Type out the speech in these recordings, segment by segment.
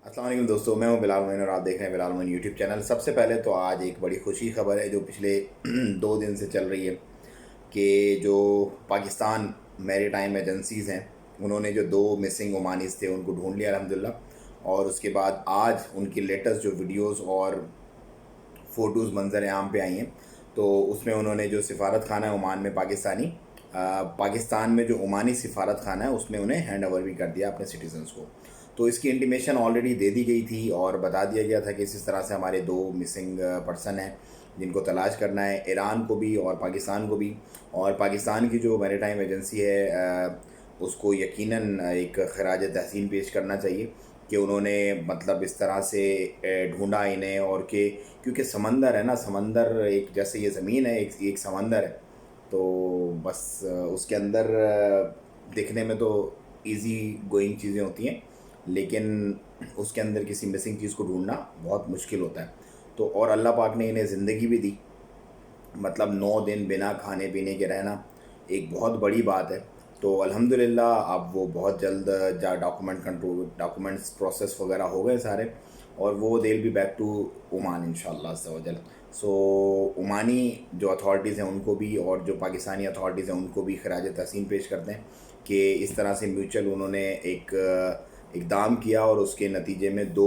अस्सलाम वालेकुम दोस्तों, मैं हूं बिलाल मोइन और आप देख रहे हैं बिलाल मोइन यूट्यूब चैनल। सबसे पहले तो आज एक बड़ी खुशी खबर है जो पिछले 2 दिन से चल रही है कि जो पाकिस्तान मैरी टाइम एजेंसीज़ हैं उन्होंने जो 2 मिसिंग ओमानीज़ थे उनको ढूंढ लिया अल्हम्दुलिल्लाह। और उसके बाद आज उनकी लेटेस्ट जो वीडियोस और फ़ोटोज़ मंजर आम पे आई हैं तो उसमें उन्होंने जो सिफारत खाना है ओमान में पाकिस्तान में जो ओमानी सिफारत खाना है उसमें उन्हें हैंड ओवर भी कर दिया अपने सिटीजन्स को। तो इसकी इंटीमेशन ऑलरेडी दे दी गई थी और बता दिया गया था कि इस तरह से हमारे 2 मिसिंग पर्सन हैं जिनको तलाश करना है, ईरान को भी और पाकिस्तान को भी। और पाकिस्तान की जो मैरीटाइम एजेंसी है उसको यकीनन एक खराज तहसीन पेश करना चाहिए कि उन्होंने मतलब इस तरह से ढूंढा इन्हें। और कि क्योंकि समंदर है ना, समंदर एक जैसे ये ज़मीन है एक समंदर है, तो बस उसके अंदर दिखने में तो इजी गोइंग चीज़ें होती हैं लेकिन उसके अंदर किसी मिसिंग चीज़ को ढूंढना बहुत मुश्किल होता है। तो और अल्लाह पाक ने इन्हें ज़िंदगी भी दी, मतलब 9 दिन बिना खाने पीने के रहना एक बहुत बड़ी बात है। तो अल्हम्दुलिल्लाह अब वो बहुत जल्द डॉक्यूमेंट्स प्रोसेस वगैरह हो गए सारे और वो they will be back to Oman इंशाअल्लाह अज़्ज़ा वजल। सो ओमानी जो अथॉरिटीज़ हैं उनको भी और जो पाकिस्तानी अथॉरिटीज़ हैं उनको भी खराज तहसीन पेश करते हैं कि इस तरह से म्यूचुअल उन्होंने एक इक़दाम किया और उसके नतीजे में 2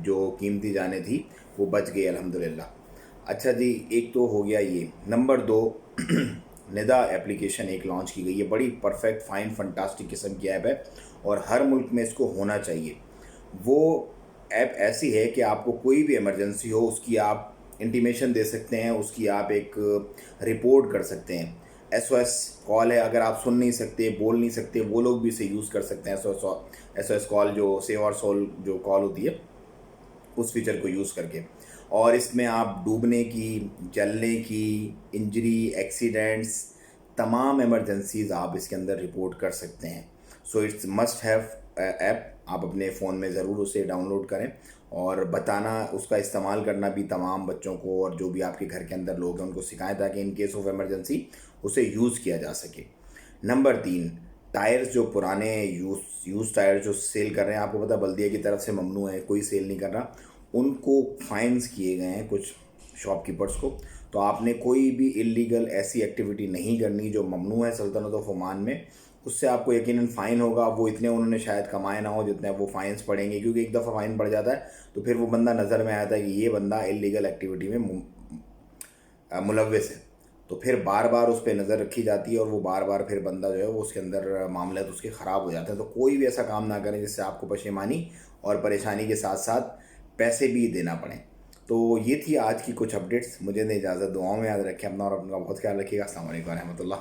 जो कीमती जानें थी वो बच गई अल्हम्दुलिल्लाह। अच्छा जी, एक तो हो गया ये। नंबर 2 निदा एप्लीकेशन एक लॉन्च की गई है, बड़ी परफेक्ट फाइन फंटास्टिक किस्म की ऐप है और हर मुल्क में इसको होना चाहिए। वो ऐप ऐसी है कि आपको कोई भी इमरजेंसी हो उसकी आप इंटीमेशन दे सकते हैं, उसकी आप एक रिपोर्ट कर सकते हैं। SOS कॉल है, अगर आप सुन नहीं सकते बोल नहीं सकते वो लोग भी इसे यूज़ कर सकते हैं। SOS कॉल जो सेव और सोल जो कॉल होती है उस फीचर को यूज़ करके। और इसमें आप डूबने की, जलने की, इंजरी, एक्सीडेंट्स, तमाम इमरजेंसीज़ आप इसके अंदर रिपोर्ट कर सकते हैं। So it's must have app, आप अपने फ़ोन में ज़रूर उसे डाउनलोड करें और बताना, उसका इस्तेमाल करना भी तमाम बच्चों को और जो भी आपके घर के अंदर लोग हैं उनको सिखाएं ताकि इन केस ऑफ इमरजेंसी उसे यूज़ किया जा सके। नंबर 3, टायर्स जो पुराने यूज़ टायर जो सेल कर रहे हैं, आपको पता बल्दिया की तरफ से ममनू है, कोई सेल नहीं कर रहा, उनको फाइन्स किए गए हैं कुछ शॉपकीपर्स को। तो आपने कोई भी इलीगल ऐसी एक्टिविटी नहीं करनी जो ममनू है सल्तनत ऑफ ओमान में, उससे आपको यकीनन फ़ाइन होगा। वो इतने उन्होंने शायद कमाए ना हो जितने वो फ़ाइन्स पड़ेंगे, क्योंकि एक दफ़ा फ़ाइन पड़ जाता है तो फिर वो बंदा नज़र में आता है कि ये बंदा इलीगल एक्टिविटी में मुलव्वस है, तो फिर बार बार उस पर नज़र रखी जाती है और वो बार बार फिर बंदा जो है वो उसके अंदर मामले तो उसके ख़राब हो जाते हैं। तो कोई भी ऐसा काम ना करें जिससे आपको पशेमानी और परेशानी के साथ साथ पैसे भी देना पड़े। तो ये थी आज की कुछ अपडेट्स। मुझे नहीं इजाज़त, दुआओं में याद रखें अपना और अपना बहुत ख्याल रखिएगा। अस्सलाम वालेकुम रहमतुल्लाह।